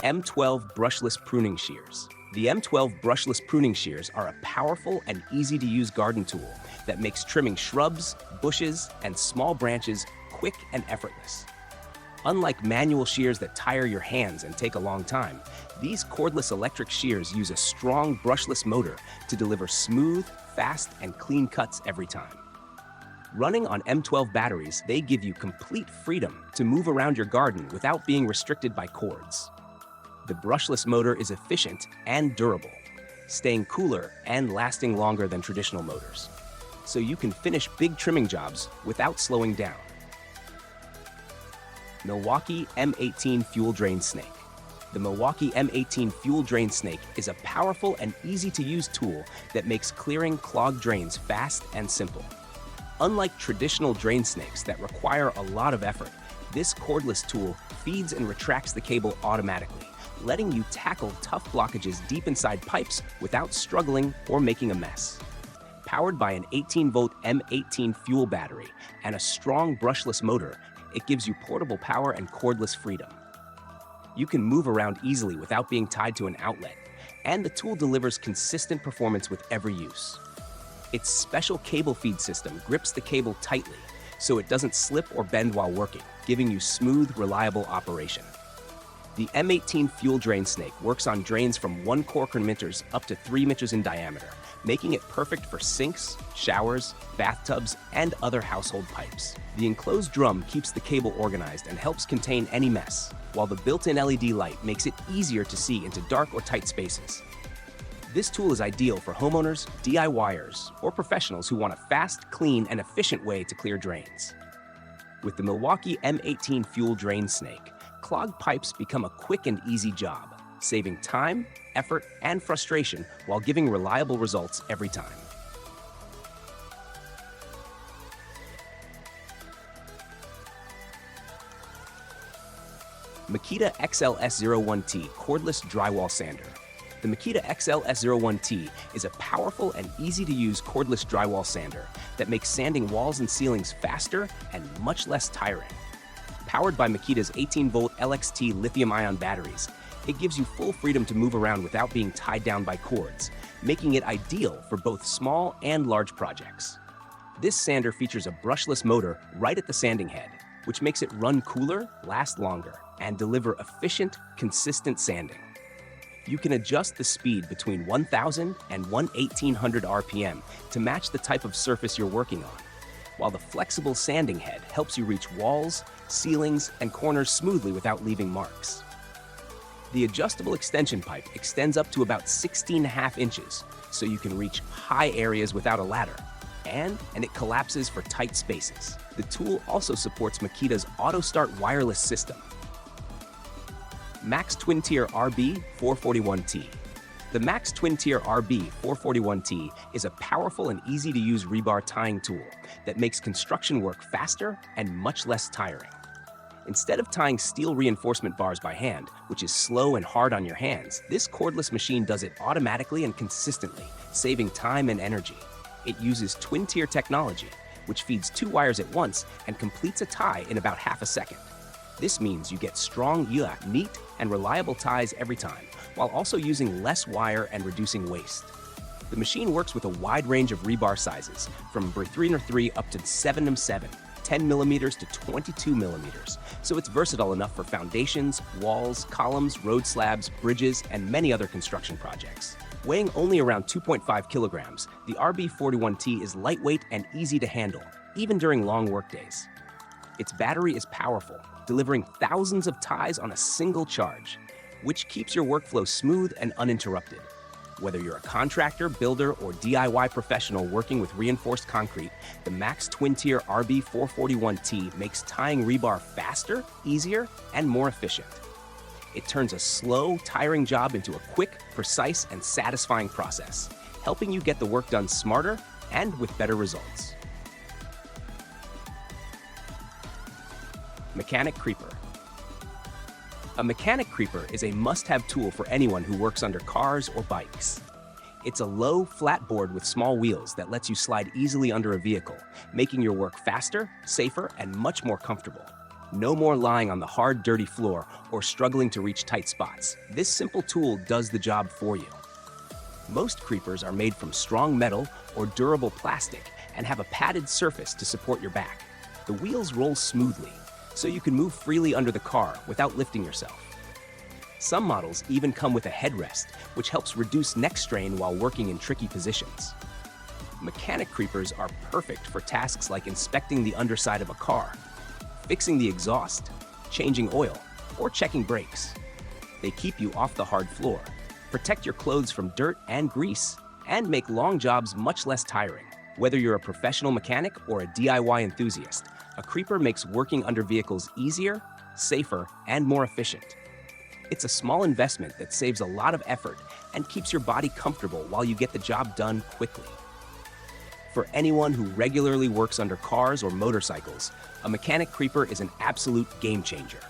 M12 brushless pruning shears. The M12 brushless pruning shears are a powerful and easy-to-use garden tool that makes trimming shrubs, bushes, and small branches quick and effortless. Unlike manual shears that tire your hands and take a long time, these cordless electric shears use a strong brushless motor to deliver smooth, fast, and clean cuts every time. Running on M12 batteries, they give you complete freedom to move around your garden without being restricted by cords. The brushless motor is efficient and durable, staying cooler and lasting longer than traditional motors, so you can finish big trimming jobs without slowing down. Milwaukee M18 Fuel Drain Snake. The Milwaukee M18 Fuel Drain Snake is a powerful and easy-to-use tool that makes clearing clogged drains fast and simple. Unlike traditional drain snakes that require a lot of effort, this cordless tool feeds and retracts the cable automatically, letting you tackle tough blockages deep inside pipes without struggling or making a mess. Powered by an 18-volt M18 fuel battery and a strong brushless motor, it gives you portable power and cordless freedom. You can move around easily without being tied to an outlet, and the tool delivers consistent performance with every use. Its special cable feed system grips the cable tightly so it doesn't slip or bend while working, giving you smooth, reliable operation. The M18 Fuel Drain Snake works on drains from 1 cork meters up to 3 meters in diameter, making it perfect for sinks, showers, bathtubs, and other household pipes. The enclosed drum keeps the cable organized and helps contain any mess, while the built-in LED light makes it easier to see into dark or tight spaces. This tool is ideal for homeowners, DIYers, or professionals who want a fast, clean, and efficient way to clear drains. With the Milwaukee M18 Fuel Drain Snake, clogged pipes become a quick and easy job, saving time, effort, and frustration while giving reliable results every time. Makita XL-S01T Cordless Drywall Sander. The Makita XL-S01T is a powerful and easy-to-use cordless drywall sander that makes sanding walls and ceilings faster and much less tiring. Powered by Makita's 18-volt LXT lithium-ion batteries, it gives you full freedom to move around without being tied down by cords, making it ideal for both small and large projects. This sander features a brushless motor right at the sanding head, which makes it run cooler, last longer, and deliver efficient, consistent sanding. You can adjust the speed between 1,000 and 1,800 RPM to match the type of surface you're working on, while the flexible sanding head helps you reach walls, ceilings, and corners smoothly without leaving marks. The adjustable extension pipe extends up to about 16.5 inches, so you can reach high areas without a ladder, and it collapses for tight spaces. The tool also supports Makita's Auto Start wireless system. Max Twin Tier RB 441T. The Max Twin Tier RB 441T is a powerful and easy-to-use rebar tying tool that makes construction work faster and much less tiring. Instead of tying steel reinforcement bars by hand, which is slow and hard on your hands, this cordless machine does it automatically and consistently, saving time and energy. It uses twin-tier technology, which feeds 2 wires at once and completes a tie in about half a second. This means you get strong, neat, and reliable ties every time, while also using less wire and reducing waste. The machine works with a wide range of rebar sizes, from 3x3 up to 7x7, 10mm to 22mm, so it's versatile enough for foundations, walls, columns, road slabs, bridges, and many other construction projects. Weighing only around 2.5 kilograms, the RB41T is lightweight and easy to handle, even during long workdays. Its battery is powerful, delivering thousands of ties on a single charge, which keeps your workflow smooth and uninterrupted. Whether you're a contractor, builder, or DIY professional working with reinforced concrete, the Max Twin Tier RB441T makes tying rebar faster, easier, and more efficient. It turns a slow, tiring job into a quick, precise, and satisfying process, helping you get the work done smarter and with better results. Mechanic Creeper. A mechanic creeper is a must-have tool for anyone who works under cars or bikes. It's a low, flat board with small wheels that lets you slide easily under a vehicle, making your work faster, safer, and much more comfortable. No more lying on the hard, dirty floor or struggling to reach tight spots. This simple tool does the job for you. Most creepers are made from strong metal or durable plastic and have a padded surface to support your back. The wheels roll smoothly, so you can move freely under the car without lifting yourself. Some models even come with a headrest, which helps reduce neck strain while working in tricky positions. Mechanic creepers are perfect for tasks like inspecting the underside of a car, fixing the exhaust, changing oil, or checking brakes. They keep you off the hard floor, protect your clothes from dirt and grease, and make long jobs much less tiring. Whether you're a professional mechanic or a DIY enthusiast, a creeper makes working under vehicles easier, safer, and more efficient. It's a small investment that saves a lot of effort and keeps your body comfortable while you get the job done quickly. For anyone who regularly works under cars or motorcycles, a mechanic creeper is an absolute game changer.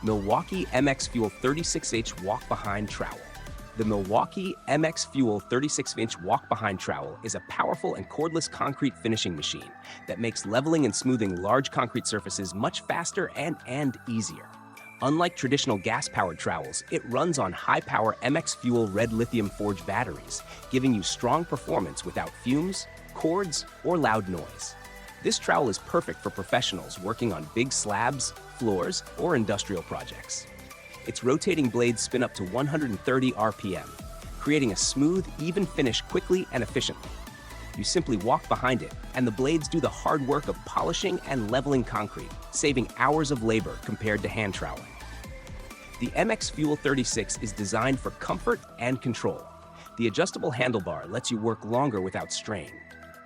Milwaukee MX Fuel 36-inch walk-behind trowel. The Milwaukee MX Fuel 36-inch walk-behind trowel is a powerful and cordless concrete finishing machine that makes leveling and smoothing large concrete surfaces much faster and easier. Unlike traditional gas-powered trowels, it runs on high-power MX Fuel red lithium forged batteries, giving you strong performance without fumes, cords, or loud noise. This trowel is perfect for professionals working on big slabs, floors, or industrial projects. Its rotating blades spin up to 130 RPM, creating a smooth, even finish quickly and efficiently. You simply walk behind it, and the blades do the hard work of polishing and leveling concrete, saving hours of labor compared to hand troweling. The MX Fuel 36 is designed for comfort and control. The adjustable handlebar lets you work longer without strain.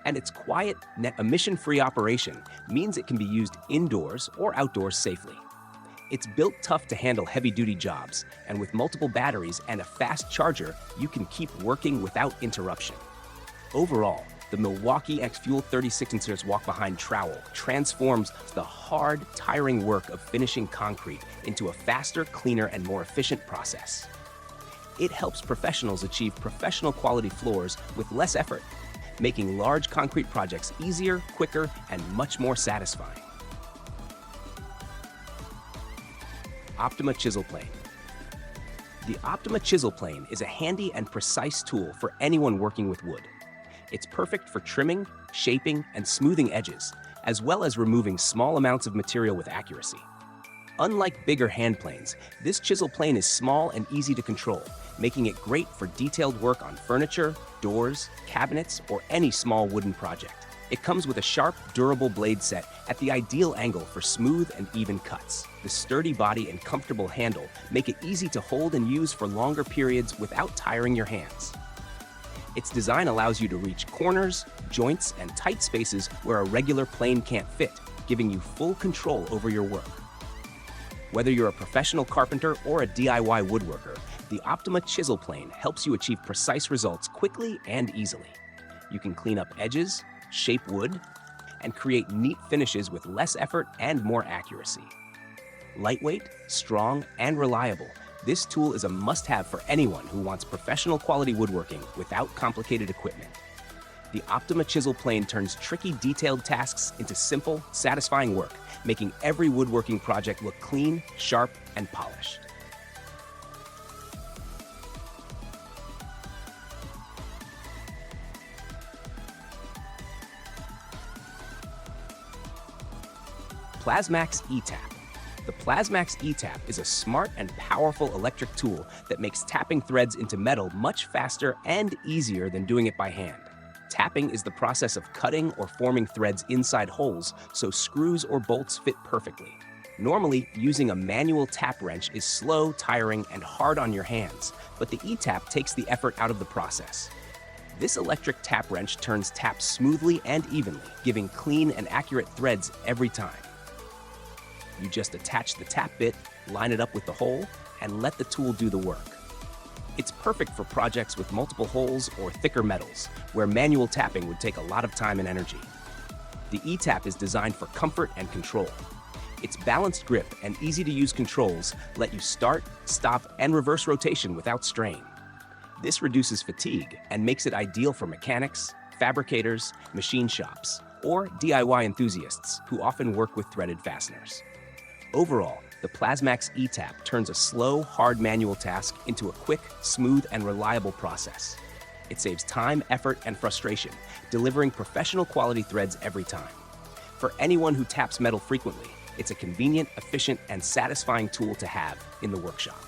And its quiet, net emission-free operation means it can be used indoors or outdoors safely. It's built tough to handle heavy-duty jobs, and with multiple batteries and a fast charger, you can keep working without interruption. Overall, the Milwaukee MX Fuel 36-inch walk-behind trowel transforms the hard, tiring work of finishing concrete into a faster, cleaner, and more efficient process. It helps professionals achieve professional-quality floors with less effort, making large concrete projects easier, quicker, and much more satisfying. Optima Chisel Plane. The Optima Chisel Plane is a handy and precise tool for anyone working with wood. It's perfect for trimming, shaping, and smoothing edges, as well as removing small amounts of material with accuracy. Unlike bigger hand planes, this chisel plane is small and easy to control, making it great for detailed work on furniture, doors, cabinets, or any small wooden project. It comes with a sharp, durable blade set at the ideal angle for smooth and even cuts. The sturdy body and comfortable handle make it easy to hold and use for longer periods without tiring your hands. Its design allows you to reach corners, joints, and tight spaces where a regular plane can't fit, giving you full control over your work. Whether you're a professional carpenter or a DIY woodworker, the Optima Chisel Plane helps you achieve precise results quickly and easily. You can clean up edges, shape wood, and create neat finishes with less effort and more accuracy. Lightweight, strong, and reliable, this tool is a must-have for anyone who wants professional quality woodworking without complicated equipment. The Optima Chisel Plane turns tricky, detailed tasks into simple, satisfying work, making every woodworking project look clean, sharp, and polished. Plasmax E-Tap. The Plasmax E-Tap is a smart and powerful electric tool that makes tapping threads into metal much faster and easier than doing it by hand. Tapping is the process of cutting or forming threads inside holes so screws or bolts fit perfectly. Normally, using a manual tap wrench is slow, tiring, and hard on your hands, but the E-Tap takes the effort out of the process. This electric tap wrench turns taps smoothly and evenly, giving clean and accurate threads every time. You just attach the tap bit, line it up with the hole, and let the tool do the work. It's perfect for projects with multiple holes or thicker metals, where manual tapping would take a lot of time and energy. The E-Tap is designed for comfort and control. Its balanced grip and easy-to-use controls let you start, stop, and reverse rotation without strain. This reduces fatigue and makes it ideal for mechanics, fabricators, machine shops, or DIY enthusiasts who often work with threaded fasteners. Overall, the Plasmax E-Tap turns a slow, hard manual task into a quick, smooth, and reliable process. It saves time, effort, and frustration, delivering professional quality threads every time. For anyone who taps metal frequently, it's a convenient, efficient, and satisfying tool to have in the workshop.